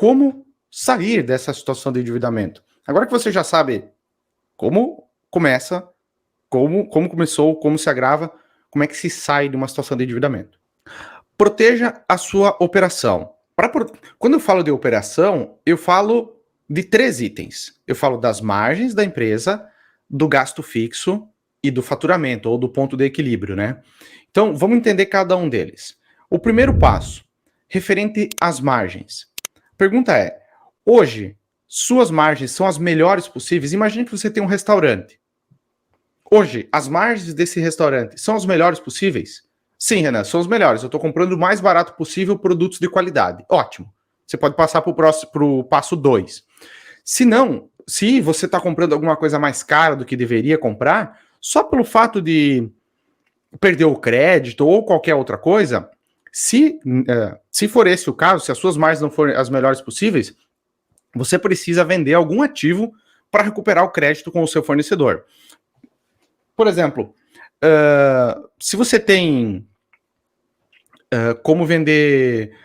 como sair dessa situação de endividamento. Agora que você já sabe como começa, como começou, como se agrava, como é que se sai de uma situação de endividamento. Proteja a sua operação. Quando eu falo de operação, eu falo de 3 itens. Eu falo das margens da empresa, do gasto fixo e do faturamento, ou do ponto de equilíbrio, né? Então, vamos entender cada um deles. O primeiro passo, referente às margens. A pergunta é, hoje, suas margens são as melhores possíveis? Imagine que você tem um restaurante. Hoje, as margens desse restaurante são as melhores possíveis? Sim, Renan, são os melhores. Eu estou comprando o mais barato possível produtos de qualidade. Ótimo. Você pode passar para o passo 2. Se não, se você está comprando alguma coisa mais cara do que deveria comprar, só pelo fato de perder o crédito ou qualquer outra coisa, se for esse o caso, se as suas margens não forem as melhores possíveis, você precisa vender algum ativo para recuperar o crédito com o seu fornecedor. Por exemplo, se você tem como vender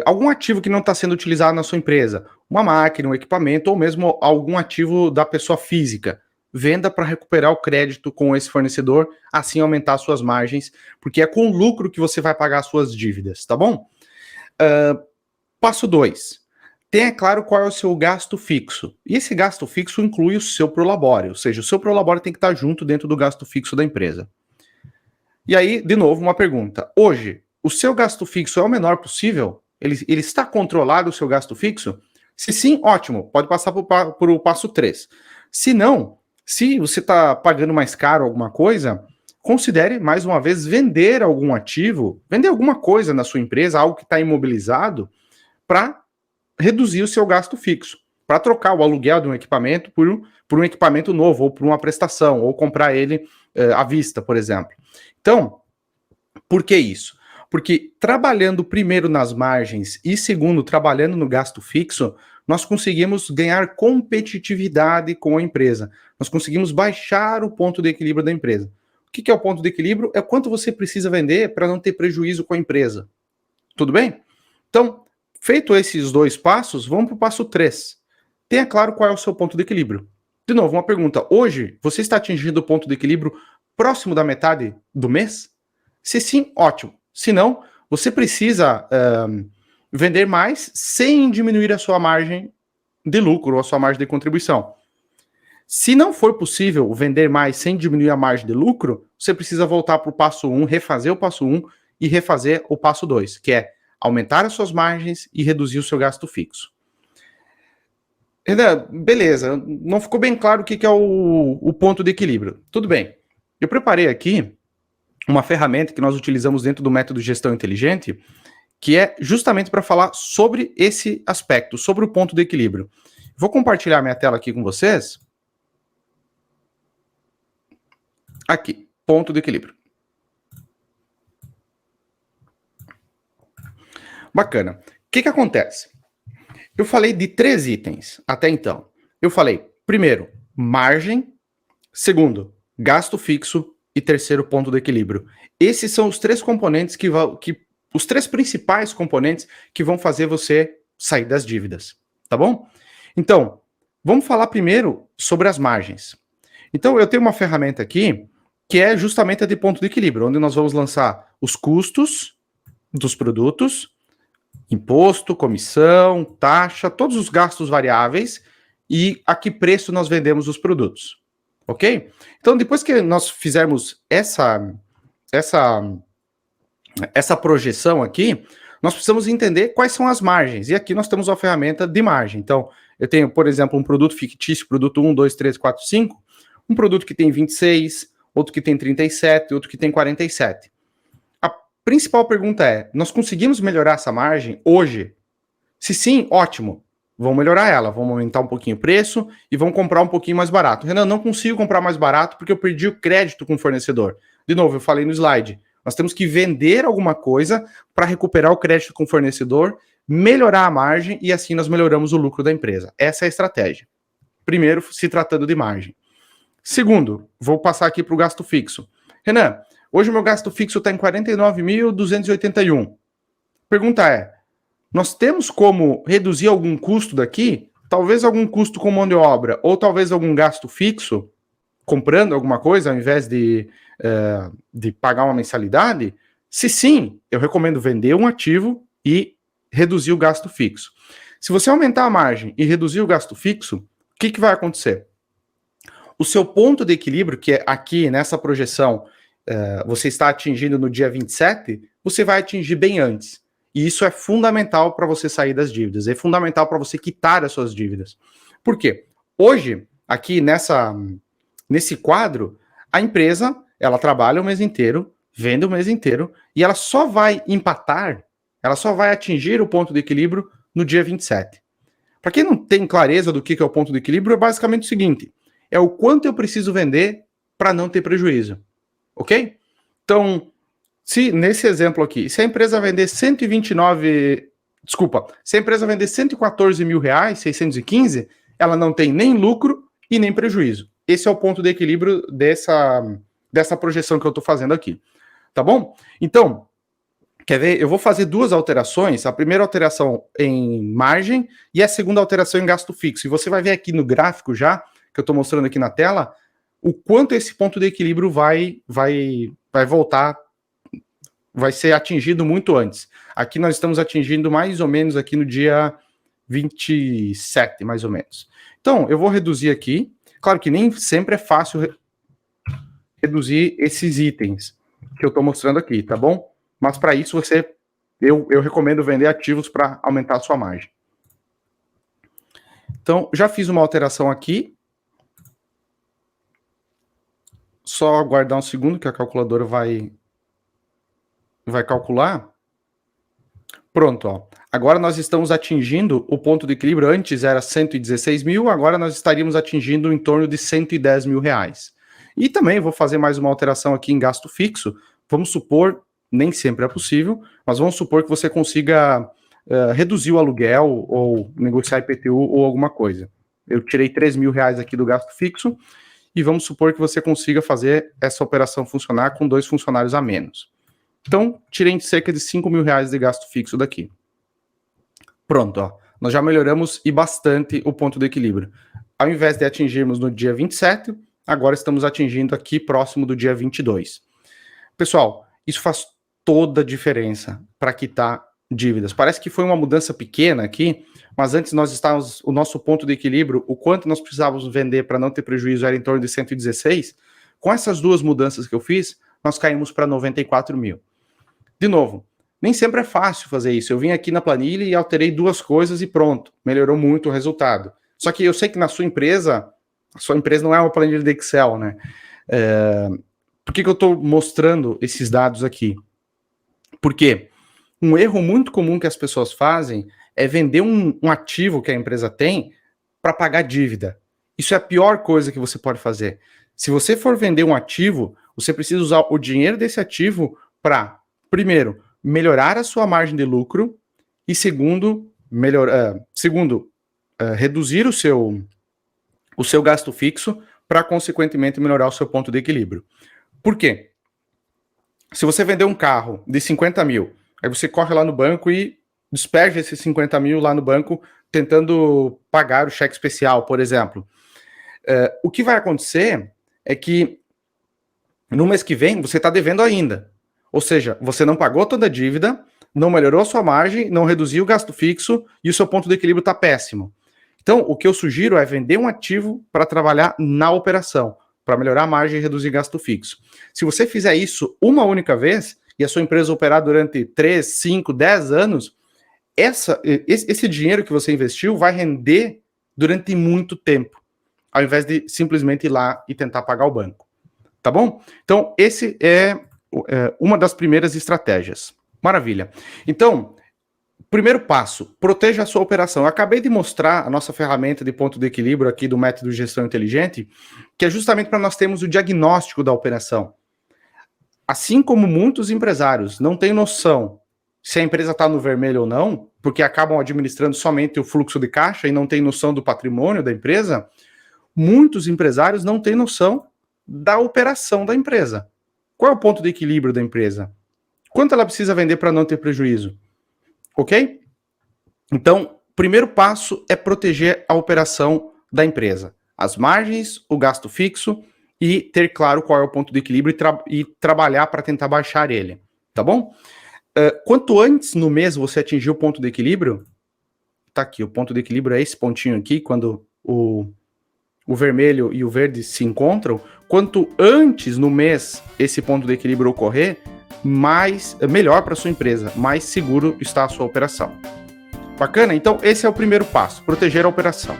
algum ativo que não está sendo utilizado na sua empresa, uma máquina, um equipamento ou mesmo algum ativo da pessoa física, venda para recuperar o crédito com esse fornecedor, assim aumentar suas margens, porque é com lucro que você vai pagar as suas dívidas, tá bom? Passo 2. Tenha claro qual é o seu gasto fixo. E esse gasto fixo inclui o seu prolabore, ou seja, o seu prolabore tem que estar junto dentro do gasto fixo da empresa. E aí, de novo, uma pergunta. Hoje, o seu gasto fixo é o menor possível? Ele está controlado, o seu gasto fixo? Se sim, ótimo, pode passar para o passo 3. Se não, se você está pagando mais caro alguma coisa, considere, mais uma vez, vender algum ativo, vender alguma coisa na sua empresa, algo que está imobilizado, para reduzir o seu gasto fixo, para trocar o aluguel de um equipamento por um equipamento novo, ou por uma prestação, ou comprar ele à vista, por exemplo. Então, por que isso? Porque trabalhando primeiro nas margens e segundo, trabalhando no gasto fixo, nós conseguimos ganhar competitividade com a empresa. Nós conseguimos baixar o ponto de equilíbrio da empresa. O que é o ponto de equilíbrio? É quanto você precisa vender para não ter prejuízo com a empresa. Tudo bem? Então, feito esses 2 passos, vamos para o passo 3. Tenha claro qual é o seu ponto de equilíbrio. De novo, uma pergunta. Hoje, você está atingindo o ponto de equilíbrio próximo da metade do mês? Se sim, ótimo. Se não, você precisa vender mais sem diminuir a sua margem de lucro ou a sua margem de contribuição. Se não for possível vender mais sem diminuir a margem de lucro, você precisa voltar para o passo 1, refazer o passo 1 e refazer o passo 2, que é aumentar as suas margens e reduzir o seu gasto fixo. Beleza, não ficou bem claro o que é o ponto de equilíbrio. Tudo bem. Eu preparei aqui uma ferramenta que nós utilizamos dentro do método Gestão Inteligente, que é justamente para falar sobre esse aspecto, sobre o ponto de equilíbrio. Vou compartilhar minha tela aqui com vocês. Aqui, ponto de equilíbrio. Bacana. O que acontece? Eu falei de 3 itens até então. Eu falei, primeiro, margem. Segundo, gasto fixo. E terceiro, ponto de equilíbrio. Esses são os 3 componentes os 3 principais componentes que vão fazer você sair das dívidas, tá bom? Então, vamos falar primeiro sobre as margens. Então, eu tenho uma ferramenta aqui que é justamente a de ponto de equilíbrio, onde nós vamos lançar os custos dos produtos, imposto, comissão, taxa, todos os gastos variáveis e a que preço nós vendemos os produtos. Ok? Então, depois que nós fizermos essa projeção aqui, nós precisamos entender quais são as margens. E aqui nós temos uma ferramenta de margem. Então, eu tenho, por exemplo, um produto fictício, produto 1, 2, 3, 4, 5, um produto que tem 26, outro que tem 37, outro que tem 47. A principal pergunta é, nós conseguimos melhorar essa margem hoje? Se sim, ótimo. Vamos melhorar ela, vamos aumentar um pouquinho o preço e vamos comprar um pouquinho mais barato. Renan, não consigo comprar mais barato porque eu perdi o crédito com o fornecedor. De novo, eu falei no slide, nós temos que vender alguma coisa para recuperar o crédito com o fornecedor, melhorar a margem e assim nós melhoramos o lucro da empresa. Essa é a estratégia. Primeiro, se tratando de margem. Segundo, vou passar aqui para o gasto fixo. Renan, hoje o meu gasto fixo está em 49.281. Pergunta é, nós temos como reduzir algum custo daqui, talvez algum custo com mão de obra, ou talvez algum gasto fixo, comprando alguma coisa, ao invés de pagar uma mensalidade? Se sim, eu recomendo vender um ativo e reduzir o gasto fixo. Se você aumentar a margem e reduzir o gasto fixo, o que vai acontecer? O seu ponto de equilíbrio, que é aqui nessa projeção, você está atingindo no dia 27, você vai atingir bem antes. E isso é fundamental para você sair das dívidas, é fundamental para você quitar as suas dívidas. Por quê? Hoje, aqui nesse quadro, a empresa, ela trabalha o mês inteiro, vende o mês inteiro, e ela só vai empatar, ela só vai atingir o ponto de equilíbrio no dia 27. Para quem não tem clareza do que é o ponto de equilíbrio, é basicamente o seguinte: é o quanto eu preciso vender para não ter prejuízo, ok? Então, se nesse exemplo aqui, se a empresa vender 114 mil reais, 615, ela não tem nem lucro e nem prejuízo. Esse é o ponto de equilíbrio dessa projeção que eu estou fazendo aqui, tá bom? Então, quer ver? Eu vou fazer duas alterações. A primeira alteração em margem e a segunda alteração em gasto fixo. E você vai ver aqui no gráfico já, que eu estou mostrando aqui na tela, o quanto esse ponto de equilíbrio vai voltar, vai ser atingido muito antes. Aqui nós estamos atingindo mais ou menos aqui no dia 27, mais ou menos. Então, eu vou reduzir aqui. Claro que nem sempre é fácil reduzir esses itens que eu estou mostrando aqui, tá bom? Mas para isso eu recomendo vender ativos para aumentar a sua margem. Então, já fiz uma alteração aqui. Só aguardar um segundo que a calculadora vai calcular. Pronto, ó. Agora nós estamos atingindo o ponto de equilíbrio. Antes era 116 mil, agora nós estaríamos atingindo em torno de 110 mil reais. E também vou fazer mais uma alteração aqui em gasto fixo. Vamos supor, nem sempre é possível, mas vamos supor que você consiga reduzir o aluguel ou negociar IPTU ou alguma coisa. Eu tirei 3 mil reais aqui do gasto fixo e vamos supor que você consiga fazer essa operação funcionar com 2 funcionários a menos. Então, tirei cerca de 5 mil reais de gasto fixo daqui. Pronto, ó. Nós já melhoramos e bastante o ponto de equilíbrio. Ao invés de atingirmos no dia 27, agora estamos atingindo aqui próximo do dia 22. Pessoal, isso faz toda a diferença para quitar dívidas. Parece que foi uma mudança pequena aqui, mas antes nós estávamos, o nosso ponto de equilíbrio, o quanto nós precisávamos vender para não ter prejuízo era em torno de 116. Com essas duas mudanças que eu fiz, nós caímos para 94 mil. De novo, nem sempre é fácil fazer isso. Eu vim aqui na planilha e alterei 2 coisas e pronto, melhorou muito o resultado. Só que eu sei que na sua empresa, a sua empresa não é uma planilha de Excel, né? Por que eu estou mostrando esses dados aqui? Porque um erro muito comum que as pessoas fazem é vender um ativo que a empresa tem para pagar dívida. Isso é a pior coisa que você pode fazer. Se você for vender um ativo, você precisa usar o dinheiro desse ativo para, primeiro, melhorar a sua margem de lucro e segundo, reduzir o seu gasto fixo para, consequentemente, melhorar o seu ponto de equilíbrio. Por quê? Se você vender um carro de 50 mil, aí você corre lá no banco e despeja esses 50 mil lá no banco tentando pagar o cheque especial, por exemplo. O que vai acontecer é que no mês que vem você está devendo ainda. Ou seja, você não pagou toda a dívida, não melhorou a sua margem, não reduziu o gasto fixo e o seu ponto de equilíbrio está péssimo. Então, o que eu sugiro é vender um ativo para trabalhar na operação, para melhorar a margem e reduzir gasto fixo. Se você fizer isso uma única vez e a sua empresa operar durante 3, 5, 10 anos, esse dinheiro que você investiu vai render durante muito tempo, ao invés de simplesmente ir lá e tentar pagar o banco. Tá bom? Então, esse é uma das primeiras estratégias. Maravilha. Então, primeiro passo, proteja a sua operação. Eu acabei de mostrar a nossa ferramenta de ponto de equilíbrio aqui do método de gestão inteligente, que é justamente para nós termos o diagnóstico da operação. Assim como muitos empresários não têm noção se a empresa está no vermelho ou não, porque acabam administrando somente o fluxo de caixa e não têm noção do patrimônio da empresa, muitos empresários não têm noção da operação da empresa. Qual é o ponto de equilíbrio da empresa? Quanto ela precisa vender para não ter prejuízo? Ok? Então, o primeiro passo é proteger a operação da empresa, as margens, o gasto fixo e ter claro qual é o ponto de equilíbrio e trabalhar para tentar baixar ele, tá bom? Quanto antes no mês você atingir o ponto de equilíbrio, tá aqui, o ponto de equilíbrio é esse pontinho aqui, quando o vermelho e o verde se encontram, quanto antes no mês esse ponto de equilíbrio ocorrer, melhor para sua empresa, mais seguro está a sua operação. Bacana? Então esse é o primeiro passo, proteger a operação.